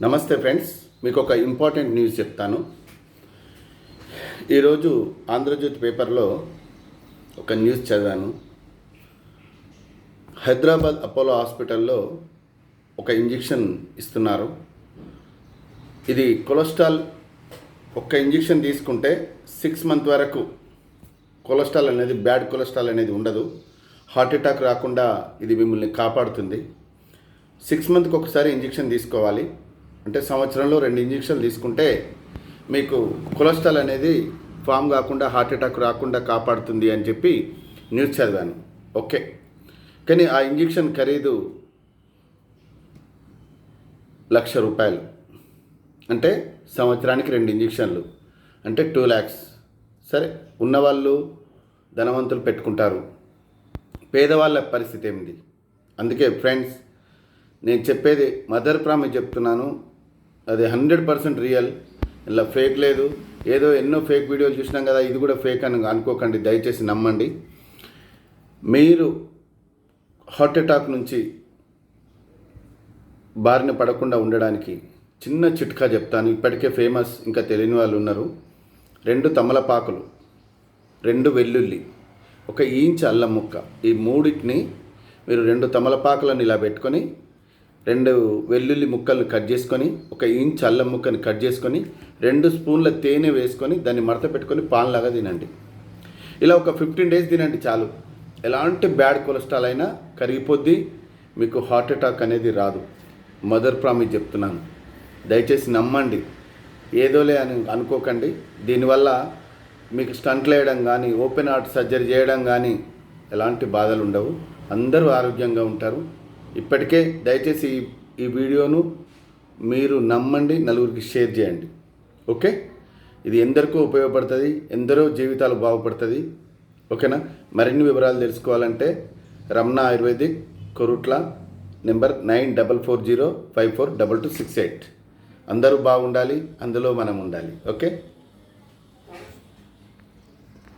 నమస్తే ఫ్రెండ్స్, మీకు ఒక ఇంపార్టెంట్ న్యూస్ చెప్తాను. ఈరోజు ఆంధ్రజ్యోతి పేపర్లో ఒక న్యూస్ చదివాను. హైదరాబాద్ అపోలో హాస్పిటల్లో ఒక ఇంజెక్షన్ ఇస్తున్నారు. ఇది కొలెస్ట్రాల్, ఒక్క ఇంజెక్షన్ తీసుకుంటే 6 months వరకు కొలెస్ట్రాల్ అనేది, బ్యాడ్ కొలెస్ట్రాల్ అనేది ఉండదు. హార్ట్ అటాక్ రాకుండా ఇది మిమ్మల్ని కాపాడుతుంది. 6 monthsకి ఒకసారి ఇంజెక్షన్ తీసుకోవాలి. అంటే సంవత్సరంలో 2 ఇంజెక్షన్లు తీసుకుంటే మీకు కొలెస్ట్రాల్ అనేది ఫామ్ కాకుండా హార్ట్ అటాక్ రాకుండా కాపాడుతుంది అని చెప్పి న్యూస్ చదివాను. ఓకే, కానీ ఆ ఇంజెక్షన్ ఖరీదు ₹1,00,000. అంటే సంవత్సరానికి 2 ఇంజెక్షన్లు అంటే 2 lakhs. సరే, ఉన్నవాళ్ళు ధనవంతులు పెట్టుకుంటారు, పేదవాళ్ళ పరిస్థితి ఏమిటి? అందుకే ఫ్రెండ్స్, నేను చెప్పేది మదర్ ప్రామిస్ చెప్తున్నాను. అది 100% రియల్, ఇలా ఫేక్ లేదు. ఏదో ఎన్నో ఫేక్ వీడియోలు చూసినాం కదా, ఇది కూడా ఫేక్ అని అనుకోకండి, దయచేసి నమ్మండి. మీరు హార్ట్ అటాక్ నుంచి బారిన పడకుండా ఉండడానికి చిన్న చిట్కా చెప్తాను. ఇప్పటికే ఫేమస్, ఇంకా తెలియని వాళ్ళు ఉన్నారు. 2 తమలపాకులు, 2 వెల్లుల్లి, 1 ఇంచ్ అల్లం ముక్క, ఈ మూడింటిని మీరు 2 తమలపాకులను ఇలా పెట్టుకొని 2 వెల్లుల్లి ముక్కలను కట్ చేసుకొని 1 ఇంచ్ అల్లం ముక్కని కట్ చేసుకొని 2 స్పూన్ల తేనె వేసుకొని దాన్ని మడత పెట్టుకొని పాన్లాగా తినండి. ఇలా ఒక 15 days తినండి చాలు. ఎలాంటి బ్యాడ్ కొలెస్ట్రాల్ అయినా కరిగిపోద్ది, మీకు హార్ట్ అటాక్ అనేది రాదు. మదర్ ప్రామిస్ చెప్తున్నాను, దయచేసి నమ్మండి. ఏదోలే అని అనుకోకండి. దీనివల్ల మీకు స్టంట్లు వేయడం కానీ, ఓపెన్ హార్ట్ సర్జరీ చేయడం కానీ ఎలాంటి బాధలు ఉండవు. అందరూ ఆరోగ్యంగా ఉంటారు. ఇప్పటికే దయచేసి ఈ వీడియోను మీరు నమ్మండి, నలుగురికి షేర్ చేయండి. ఓకే, ఇది ఎందరికో ఉపయోగపడుతుంది, ఎందరో జీవితాలు బాగుపడుతుంది. ఓకేనా? మరిన్ని వివరాలు తెలుసుకోవాలంటే రమణ ఆయుర్వేదిక్, కొరుట్ల, నెంబర్ 9440542268. అందరూ బాగుండాలి, అందులో మనం ఉండాలి. ఓకే.